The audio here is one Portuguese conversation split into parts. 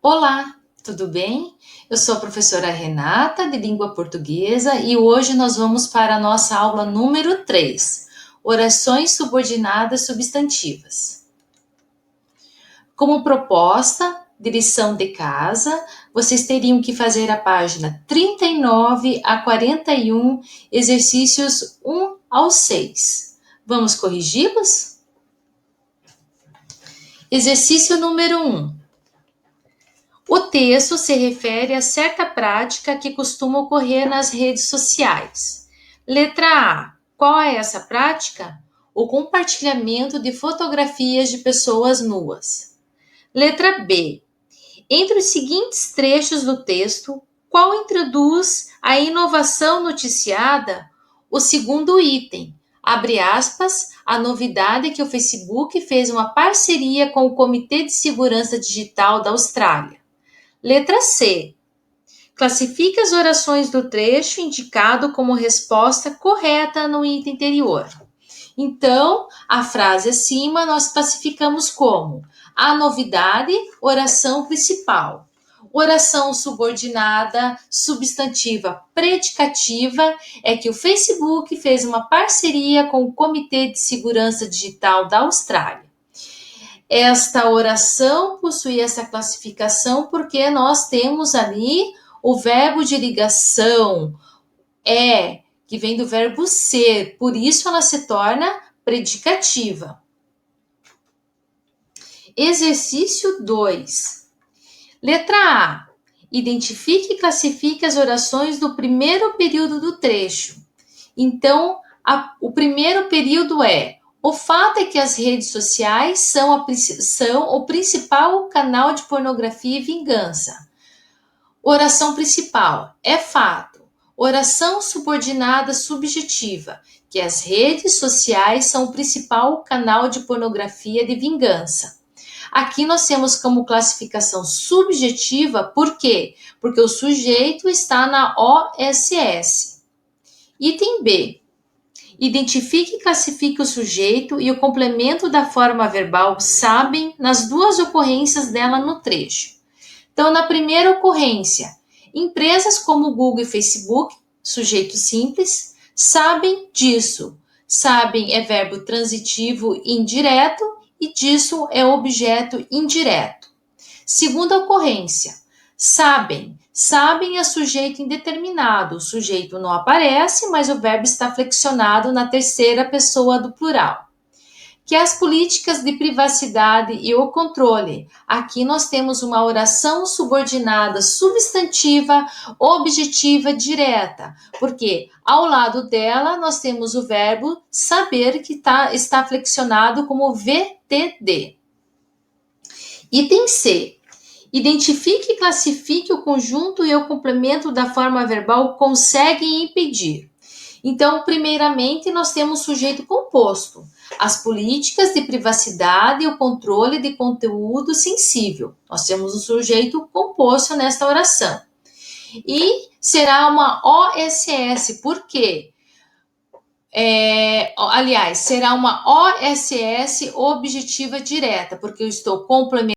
Olá, tudo bem? Eu sou a professora Renata, de língua portuguesa, e hoje nós vamos para a nossa aula número 3, orações subordinadas substantivas. Como proposta de lição de casa, vocês teriam que fazer a página 39 a 41, exercícios 1 ao 6. Vamos corrigi-los? Exercício número 1. O texto se refere a certa prática que costuma ocorrer nas redes sociais. Letra A. Qual é essa prática? O compartilhamento de fotografias de pessoas nuas. Letra B. Entre os seguintes trechos do texto, qual introduz a inovação noticiada? O segundo item. Abre aspas, a novidade é que o Facebook fez uma parceria com o Comitê de Segurança Digital da Austrália. Letra C. Classifique as orações do trecho indicado como resposta correta no item anterior. Então, a frase acima nós classificamos como a novidade, oração principal. Oração subordinada, substantiva predicativa, é que o Facebook fez uma parceria com o Comitê de Segurança Digital da Austrália. Esta oração possui essa classificação porque nós temos ali o verbo de ligação, que vem do verbo ser, por isso ela se torna predicativa. Exercício 2. Letra A. Identifique e classifique as orações do primeiro período do trecho. Então, o primeiro período é: o fato é que as redes sociais são o principal canal de pornografia e vingança. Oração principal é fato. Oração subordinada subjetiva, que as redes sociais são o principal canal de pornografia de vingança. Aqui nós temos como classificação subjetiva, por quê? Porque o sujeito está na OSS. Item B. Identifique e classifique o sujeito e o complemento da forma verbal sabem nas duas ocorrências dela no trecho. Então, na primeira ocorrência, empresas como Google e Facebook, sujeito simples, sabem disso. Sabem é verbo transitivo indireto e disso é objeto indireto. Segunda ocorrência, sabem. Sabem é sujeito indeterminado. O sujeito não aparece, mas o verbo está flexionado na terceira pessoa do plural. Que as políticas de privacidade e o controle. Aqui nós temos uma oração subordinada substantiva, objetiva, direta, porque ao lado dela nós temos o verbo saber que está flexionado como VTD. Item C. Identifique e classifique o conjunto e o complemento da forma verbal conseguem impedir. Então, primeiramente, nós temos sujeito composto. As políticas de privacidade e o controle de conteúdo sensível. Nós temos um sujeito composto nesta oração. E será uma OSS, por quê? Será uma OSS objetiva direta, porque eu estou complementando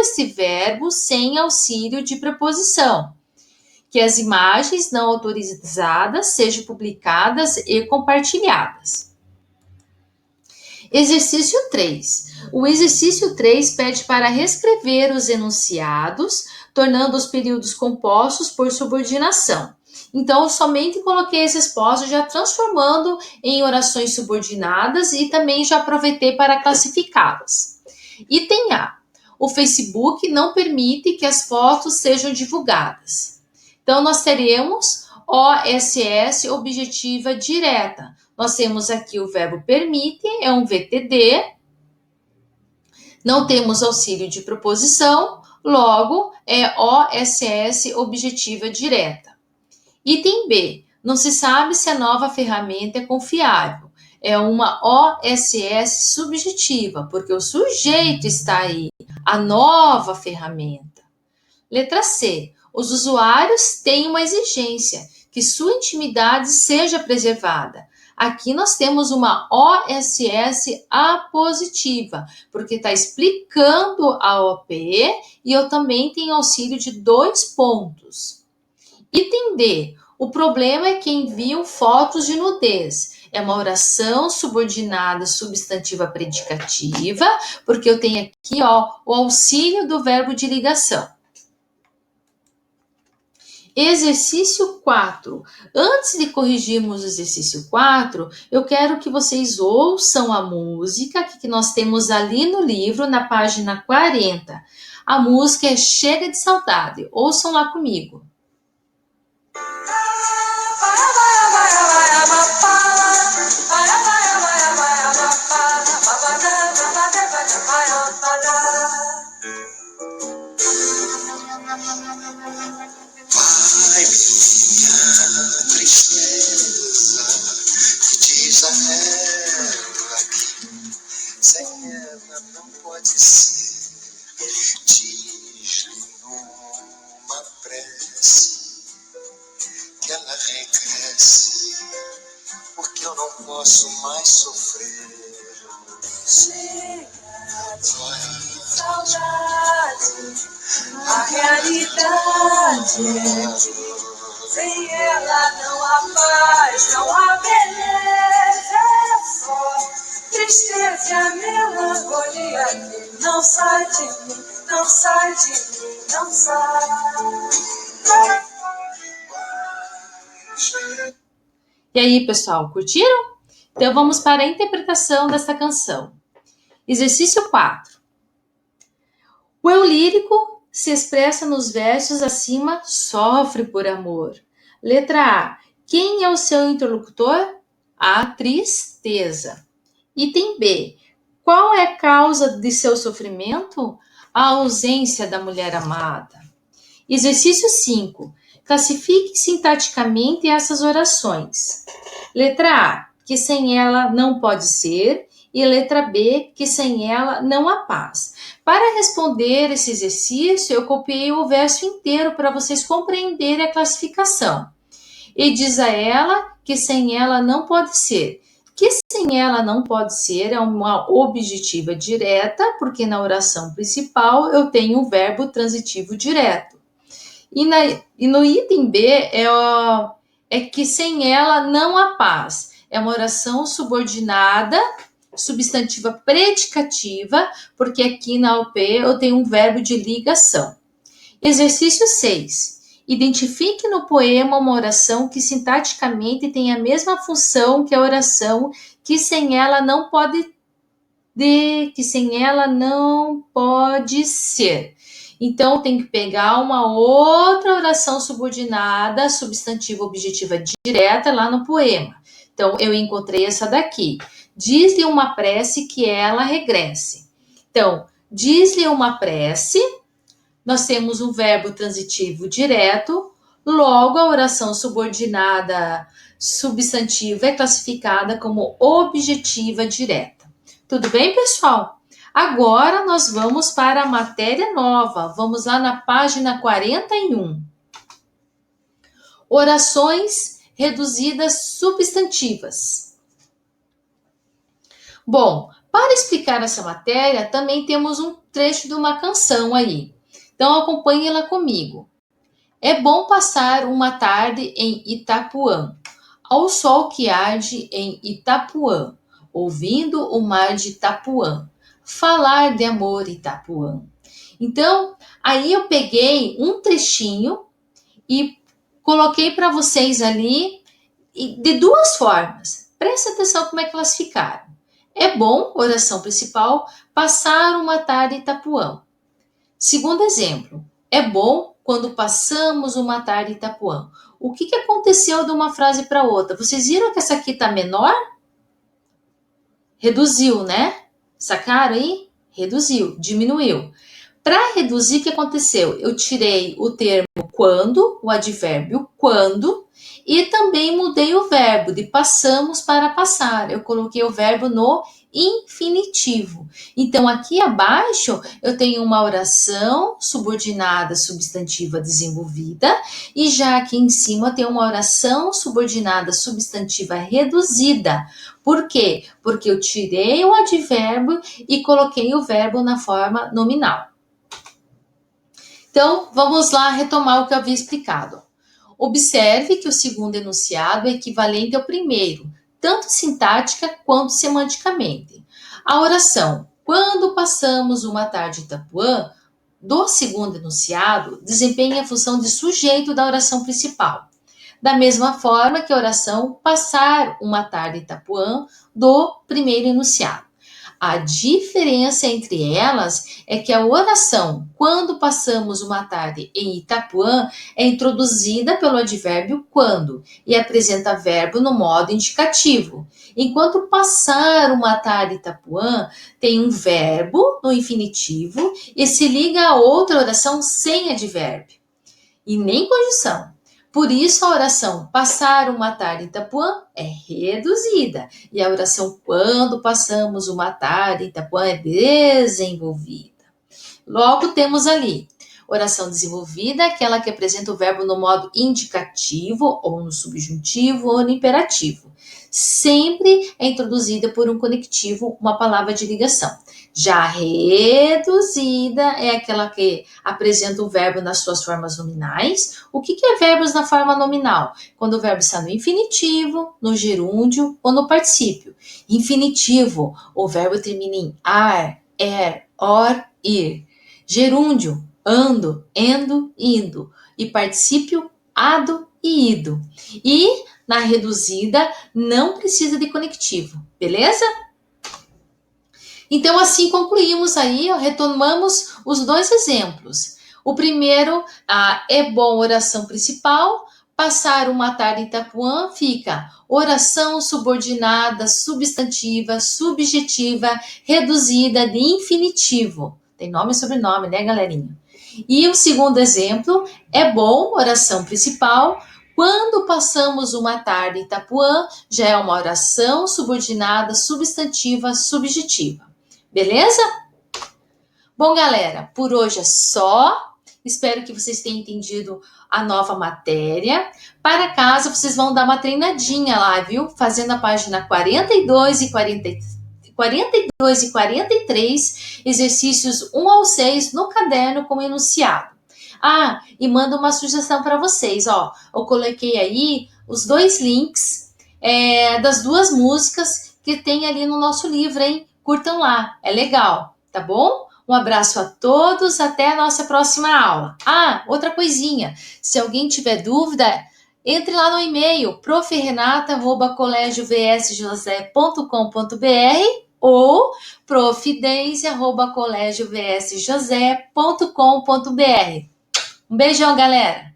esse verbo sem auxílio de preposição. Que as imagens não autorizadas sejam publicadas e compartilhadas. Exercício 3. O exercício 3 pede para reescrever os enunciados, tornando os períodos compostos por subordinação. Então, eu somente coloquei esses postos já transformando em orações subordinadas e também já aproveitei para classificá-las. Item A. O Facebook não permite que as fotos sejam divulgadas. Então, nós teremos OSS objetiva direta. Nós temos aqui o verbo permite, é um VTD. Não temos auxílio de preposição, logo é OSS objetiva direta. Item B. Não se sabe se a nova ferramenta é confiável. É uma OSS subjetiva, porque o sujeito está aí, a nova ferramenta. Letra C. Os usuários têm uma exigência, que sua intimidade seja preservada. Aqui nós temos uma OSS apositiva, porque está explicando a OP e eu também tenho auxílio de 2 pontos. Item D. O problema é que enviam fotos de nudez. É uma oração subordinada substantiva predicativa, porque eu tenho aqui o auxílio do verbo de ligação. Exercício 4. Antes de corrigirmos o exercício 4, eu quero que vocês ouçam a música que nós temos ali no livro, na página 40. A música é Chega de Saudade. Ouçam lá comigo. Vai, minha tristeza, que diz a ela que sem ela não pode ser. Diz-lhe numa prece que ela regresse, porque eu não posso mais sofrer. Chega de saudade, a realidade é que sem ela não há paz, não há beleza, é só tristeza e a melancolia que não sai de mim, não sai de mim, não sai. E aí, pessoal, curtiram? Então vamos para a interpretação dessa canção. Exercício 4. O eu lírico se expressa nos versos acima, sofre por amor. Letra A. Quem é o seu interlocutor? A tristeza. Item B. Qual é a causa de seu sofrimento? A ausência da mulher amada. Exercício 5. Classifique sintaticamente essas orações. Letra A. Que sem ela não pode ser. E letra B, que sem ela não há paz. Para responder esse exercício, eu copiei o verso inteiro para vocês compreenderem a classificação. E diz a ela que sem ela não pode ser. Que sem ela não pode ser é uma objetiva direta, porque na oração principal eu tenho o verbo transitivo direto. E no item B é que sem ela não há paz. É uma oração subordinada, substantiva predicativa, porque aqui na OP eu tenho um verbo de ligação. Exercício 6. Identifique no poema uma oração que sintaticamente tem a mesma função que a oração que sem ela não pode ser. Então tem que pegar uma outra oração subordinada, substantiva objetiva direta lá no poema. Então eu encontrei essa daqui. Diz-lhe uma prece que ela regresse. Então, diz-lhe uma prece, nós temos um verbo transitivo direto, logo a oração subordinada substantiva é classificada como objetiva direta. Tudo bem, pessoal? Agora nós vamos para a matéria nova. Vamos lá na página 41. Orações reduzidas substantivas. Bom, para explicar essa matéria, também temos um trecho de uma canção aí. Então, acompanhe-la comigo. É bom passar uma tarde em Itapuã, ao sol que arde em Itapuã, ouvindo o mar de Itapuã, falar de amor Itapuã. Então, aí eu peguei um trechinho e coloquei para vocês ali de 2 formas. Presta atenção como é que elas ficaram. É bom, oração principal, passar uma tarde em Itapuã. Segundo exemplo, é bom quando passamos uma tarde em Itapuã. O que aconteceu de uma frase para outra? Vocês viram que essa aqui está menor? Reduziu, né? Sacaram aí? Reduziu, diminuiu. Para reduzir, o que aconteceu? Eu tirei o termo quando, o advérbio quando, e também mudei o verbo de passamos para passar. Eu coloquei o verbo no infinitivo. Então, aqui abaixo, eu tenho uma oração subordinada substantiva desenvolvida, e já aqui em cima tem uma oração subordinada substantiva reduzida. Por quê? Porque eu tirei o advérbio e coloquei o verbo na forma nominal. Então, vamos lá retomar o que eu havia explicado. Observe que o segundo enunciado é equivalente ao primeiro, tanto sintática quanto semanticamente. A oração, quando passamos uma tarde em Itapuã, do segundo enunciado, desempenha a função de sujeito da oração principal. Da mesma forma que a oração passar uma tarde em Itapuã, do primeiro enunciado. A diferença entre elas é que a oração, quando passamos uma tarde em Itapuã, é introduzida pelo advérbio quando e apresenta verbo no modo indicativo. Enquanto passar uma tarde em Itapuã tem um verbo no infinitivo e se liga a outra oração sem advérbio e nem conjunção. Por isso, a oração passar uma tarde em Itapuã é reduzida. E a oração quando passamos uma tarde em Itapuã é desenvolvida. Logo, temos ali oração desenvolvida, aquela que apresenta o verbo no modo indicativo, ou no subjuntivo, ou no imperativo. Sempre é introduzida por um conectivo, uma palavra de ligação. Já reduzida é aquela que apresenta o verbo nas suas formas nominais. O que é verbos na forma nominal? Quando o verbo está no infinitivo, no gerúndio ou no particípio. Infinitivo, o verbo termina em ar, or, ir. Gerúndio, ando, endo, indo. E particípio, ado e ido. E na reduzida não precisa de conectivo, beleza? Então, assim concluímos aí, retomamos os dois exemplos. O primeiro, é bom oração principal, passar uma tarde em Itapuã, fica oração subordinada, substantiva, subjetiva, reduzida de infinitivo. Tem nome e sobrenome, né, galerinha? E o segundo exemplo, é bom oração principal, quando passamos uma tarde em Itapuã, já é uma oração subordinada, substantiva, subjetiva. Beleza? Bom, galera, por hoje é só. Espero que vocês tenham entendido a nova matéria. Para casa, vocês vão dar uma treinadinha lá, viu? Fazendo a página 42 e 43, exercícios 1 ao 6 no caderno com enunciado. E manda uma sugestão para vocês, ó. Eu coloquei aí os 2 links das 2 músicas que tem ali no nosso livro, hein? Curtam lá, é legal, tá bom? Um abraço a todos, até a nossa próxima aula. Outra coisinha, se alguém tiver dúvida, entre lá no e-mail profrenata@colegiovsjosé.com.br ou profidência@colegiovsjosé.com.br. Um beijão, galera!